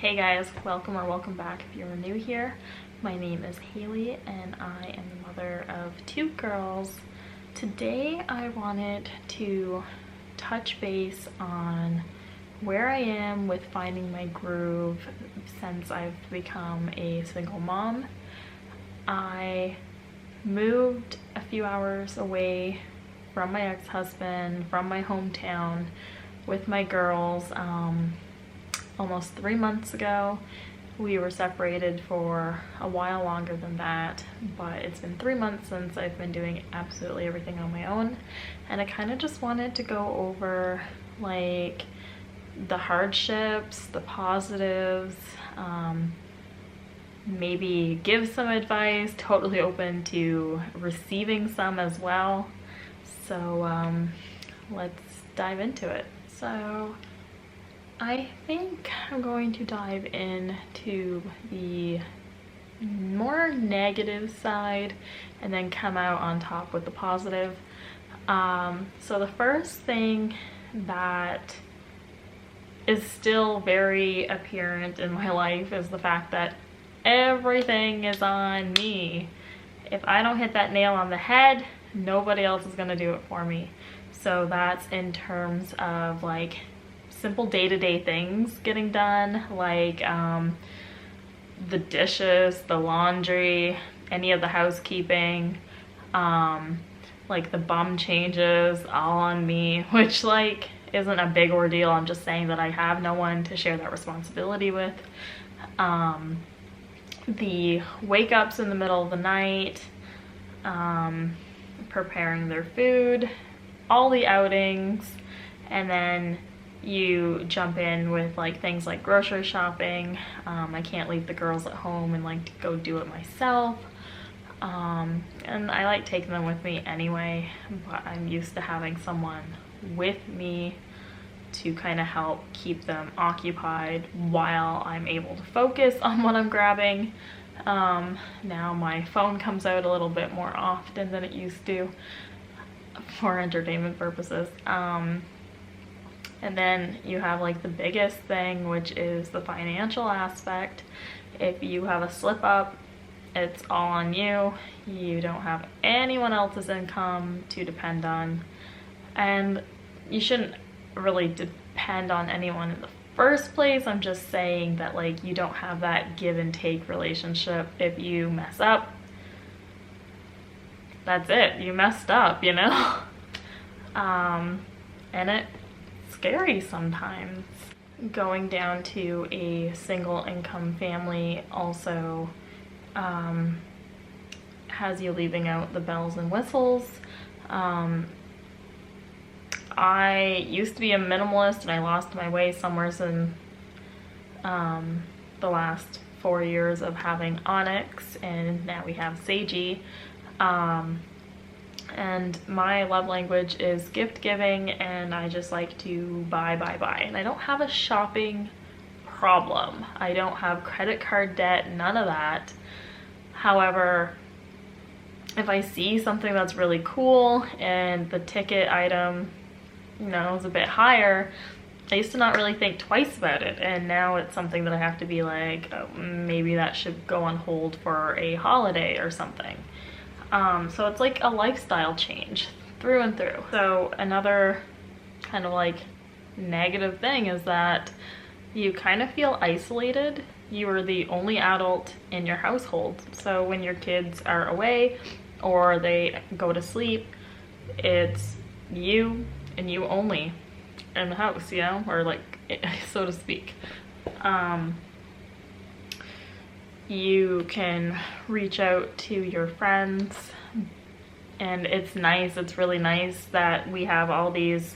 Hey guys, welcome or welcome back if you're new here. My name is Haley and I am the mother of two girls. Today I wanted to touch base on where I am with finding my groove since I've become a single mom. I moved a few hours away from my ex-husband, from my hometown with my girls almost 3 months ago. We were separated for a while longer than that, but it's been 3 months since I've been doing absolutely everything on my own, and I kind of just wanted to go over like the hardships, the positives, maybe give some advice, totally open to receiving some as well. So let's dive into it. So I think I'm going to dive into the more negative side and then come out on top with the positive. So the first thing that is still very apparent in my life is the fact that everything is on me. If I don't hit that nail on the head, nobody else is gonna do it for me. So that's in terms of like simple day-to-day things getting done, like the dishes, the laundry, any of the housekeeping, like the bum changes, all on me, which like isn't a big ordeal. I'm just saying that I have no one to share that responsibility with. The wake ups in the middle of the night, preparing their food, all the outings, and then you jump in with like things like grocery shopping. I can't leave the girls at home and like go do it myself. And I like taking them with me anyway, but I'm used to having someone with me to kind of help keep them occupied while I'm able to focus on what I'm grabbing. Now my phone comes out a little bit more often than it used to for entertainment purposes. And then you have like the biggest thing, which is the financial aspect. If you have a slip up, it's all on you. You don't have anyone else's income to depend on. And you shouldn't really depend on anyone in the first place. I'm just saying that like you don't have that give and take relationship. If you mess up, that's it. You messed up, you know? And it's scary sometimes. Going down to a single income family also has you leaving out the bells and whistles. I used to be a minimalist and I lost my way somewhere in the last 4 years of having Onyx, and now we have Seiji. And my love language is gift giving, and I just like to buy. And I don't have a shopping problem. I don't have credit card debt, none of that. However, if I see something that's really cool and the ticket item, you know, is a bit higher, I used to not really think twice about it, and now it's something that I have to be like, oh, maybe that should go on hold for a holiday or something. So it's like a lifestyle change through and through. So another kind of like negative thing is that you kind of feel isolated. You are the only adult in your household. So when your kids are away or they go to sleep, it's you and you only in the house, you know, or like, so to speak. You can reach out to your friends, and it's nice, it's really nice that we have all these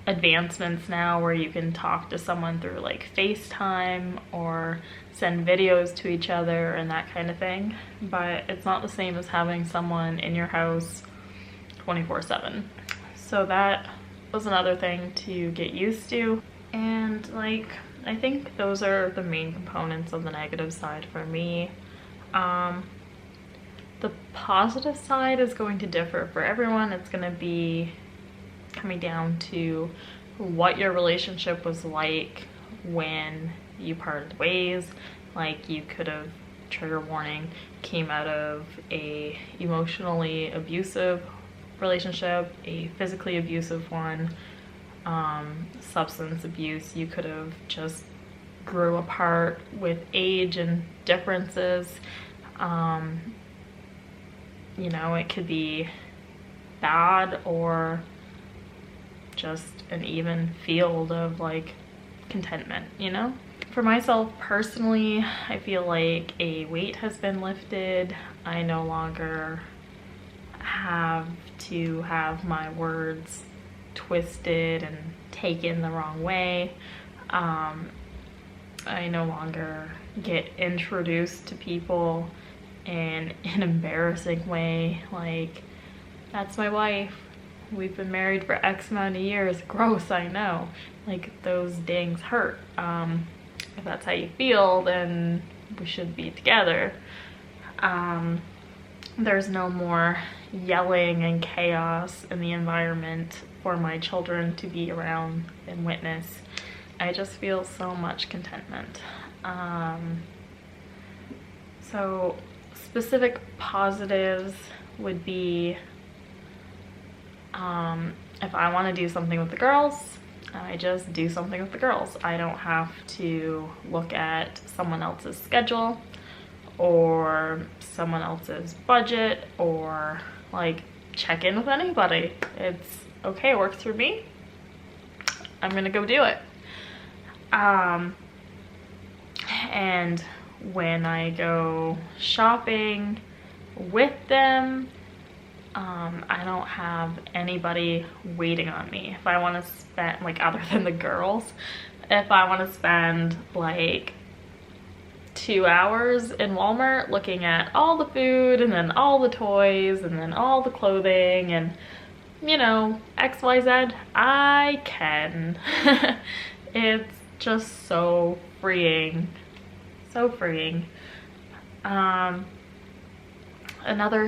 advancements now where you can talk to someone through like FaceTime or send videos to each other and that kind of thing, but it's not the same as having someone in your house 24/7. So that was another thing to get used to, and like I think those are the main components of the negative side for me. The positive side is going to differ for everyone. It's going to be coming down to what your relationship was like when you parted ways. Like, you could have, trigger warning, came out of a emotionally abusive relationship, a physically abusive one, substance abuse. You could have just grew apart with age and differences. You know, it could be bad or just an even field of like contentment, you know? For myself personally, I feel like a weight has been lifted. I no longer have to have my words twisted and taken the wrong way. I no longer get introduced to people in an embarrassing way, like, that's my wife, we've been married for X amount of years. Gross, I know. Like, those dings hurt. If that's how you feel, then we should be together. There's no more yelling and chaos in the environment for my children to be around and witness. I just feel so much contentment. So specific positives would be, if I want to do something with the girls, I just do something with the girls. I don't have to look at someone else's schedule or someone else's budget or like check in with anybody. It's okay, it works for me, I'm gonna go do it. And when I go shopping with them, I don't have anybody waiting on me. If I want to spend, like, other than the girls, if I want to spend like 2 hours in Walmart looking at all the food and then all the toys and then all the clothing and, you know, XYZ, I can. It's just so freeing. So freeing. Another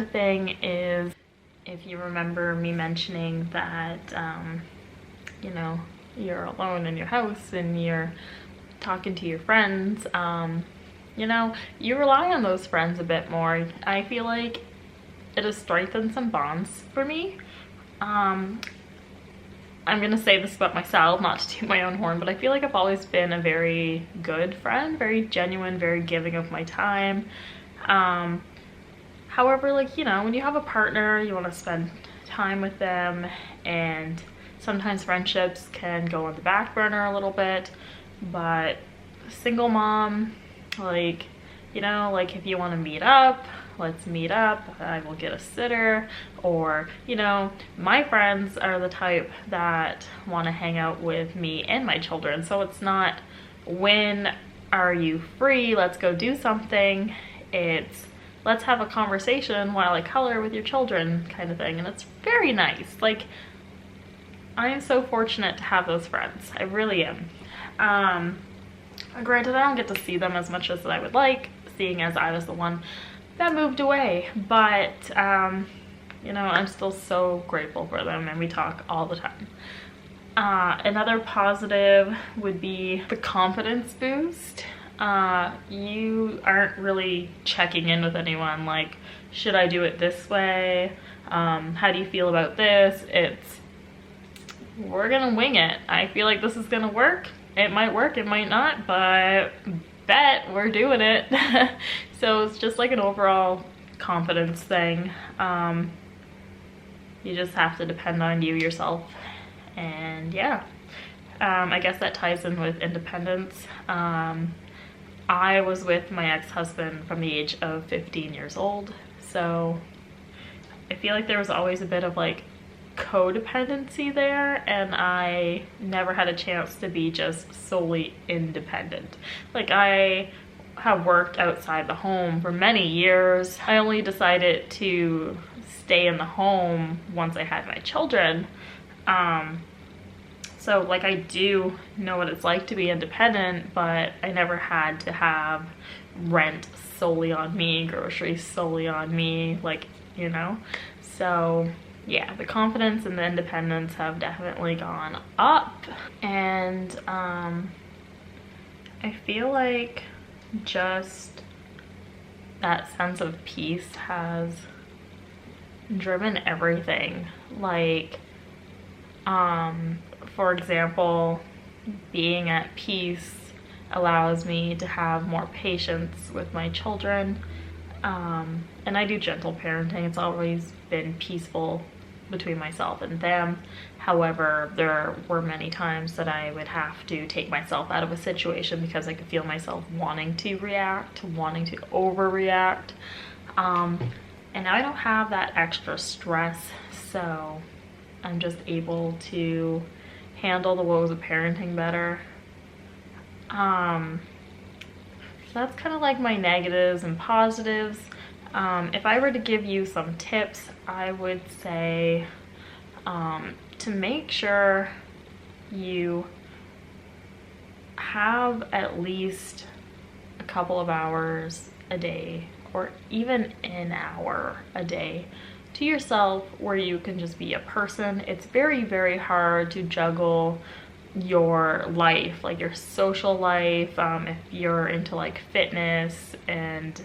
thing is, if you remember me mentioning that, you know, you're alone in your house and you're talking to your friends, you know, you rely on those friends a bit more. I feel like it has strengthened some bonds for me. I'm gonna say this about myself, not to toot my own horn, but I feel like I've always been a very good friend, very genuine, very giving of my time. However, like, you know, when you have a partner, you want to spend time with them, and sometimes friendships can go on the back burner a little bit. But single mom, like, you know, like, if you want to meet up, let's meet up. I will get a sitter. Or, you know, my friends are the type that want to hang out with me and my children, so it's not, when are you free, let's go do something. It's, let's have a conversation while I color with your children, kind of thing. And it's very nice. Like, I am so fortunate to have those friends. I really am. Granted, I don't get to see them as much as I would like, seeing as I was the one that moved away. But, you know, I'm still so grateful for them, and we talk all the time. Another positive would be the confidence boost. You aren't really checking in with anyone like, should I do it this way? How do you feel about this? It's, we're gonna wing it. I feel like this is gonna work. It might work, it might not, but bet we're doing it. So it's just like an overall confidence thing. You just have to depend on you yourself, and yeah. I guess that ties in with independence. I was with my ex-husband from the age of 15 years old, so I feel like there was always a bit of like codependency there, and I never had a chance to be just solely independent. Like, I have worked outside the home for many years. I only decided to stay in the home once I had my children. So like, I do know what it's like to be independent, but I never had to have rent solely on me, groceries solely on me, like, you know. So yeah, the confidence and the independence have definitely gone up. And I feel like just that sense of peace has driven everything. Like, for example, being at peace allows me to have more patience with my children. And I do gentle parenting. It's always been peaceful between myself and them. However, there were many times that I would have to take myself out of a situation because I could feel myself wanting to react, wanting to overreact. And now I don't have that extra stress, so I'm just able to handle the woes of parenting better. So that's kind of like my negatives and positives. If I were to give you some tips, I would say to make sure you have at least a couple of hours a day, or even an hour a day to yourself where you can just be a person. It's very, very hard to juggle your life, like your social life, if you're into like fitness and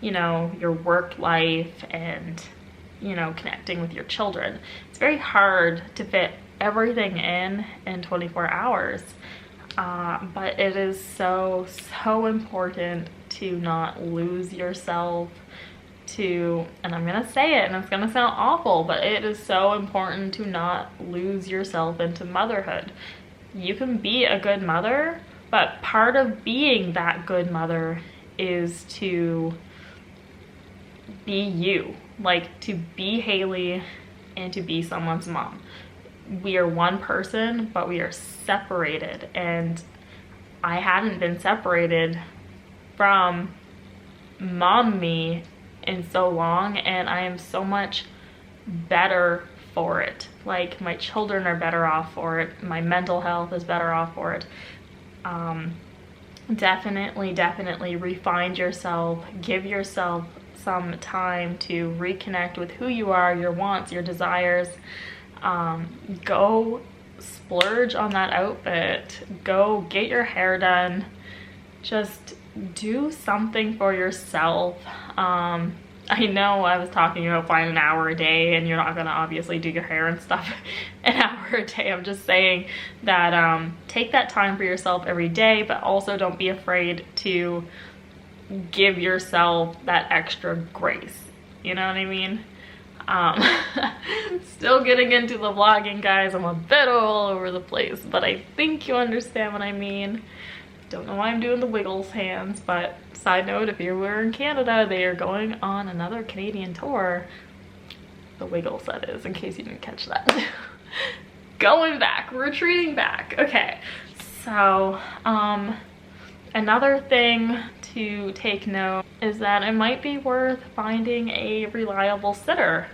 you know, your work life and, you know, connecting with your children. It's very hard to fit everything in 24 hours. But it is so important to not lose yourself, and I'm gonna say it and it's gonna sound awful, but it is so important to not lose yourself into motherhood. You can be a good mother, but part of being that good mother is to be you, like to be Haley and to be someone's mom. We are one person, but we are separated, and I hadn't been separated from mom me in so long, and I am so much better for it. Like, my children are better off for it, my mental health is better off for it. Definitely refine yourself, give yourself some time to reconnect with who you are, your wants, your desires. Go splurge on that outfit, go get your hair done, just do something for yourself. I know I was talking about finding an hour a day, and you're not gonna obviously do your hair and stuff an hour a day. I'm just saying that take that time for yourself every day, but also don't be afraid to give yourself that extra grace. You know what I mean? Still getting into the vlogging, guys. I'm a bit all over the place, but I think you understand what I mean. Don't know why I'm doing the wiggles hands, but side note, if you were in Canada, they are going on another Canadian tour. The wiggles, that is, in case you didn't catch that. Going back, retreating back. Okay, so another thing to take note is that it might be worth finding a reliable sitter.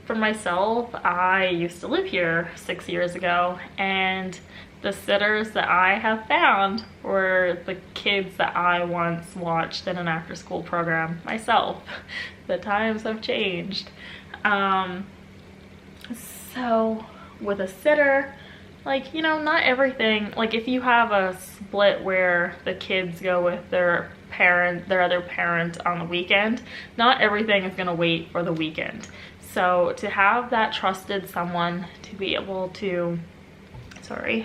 For myself, I used to live here 6 years ago, and the sitters that I have found were the kids that I once watched in an after-school program myself. The times have changed. So with a sitter, like, you know, not everything, like if you have a split where the kids go with their other parent on the weekend, not everything is gonna wait for the weekend. So to have that trusted someone to be able to, to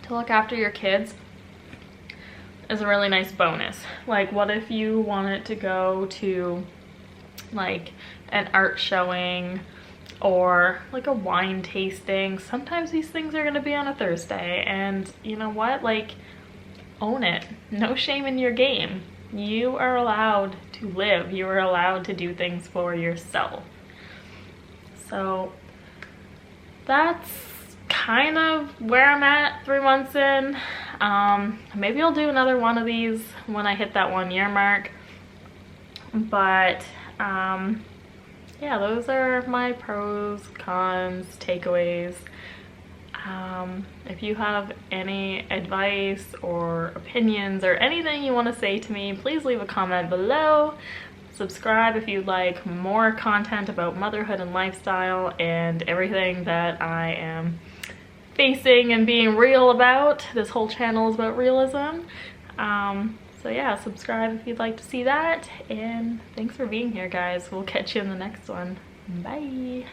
look after your kids is a really nice bonus. Like, what if you wanted to go to like an art showing or like a wine tasting? Sometimes these things are gonna be on a Thursday, and you know what, like, own it. No shame in your game. You are allowed to live, you are allowed to do things for yourself. So that's kind of where I'm at 3 months in. Maybe I'll do another one of these when I hit that 1 year mark, but yeah, those are my pros, cons, takeaways. If you have any advice or opinions or anything you want to say to me, please leave a comment below. Subscribe if you'd like more content about motherhood and lifestyle and everything that I am facing and being real about. This whole channel is about realism. So yeah, subscribe if you'd like to see that, and thanks for being here, guys. We'll catch you in the next one. Bye.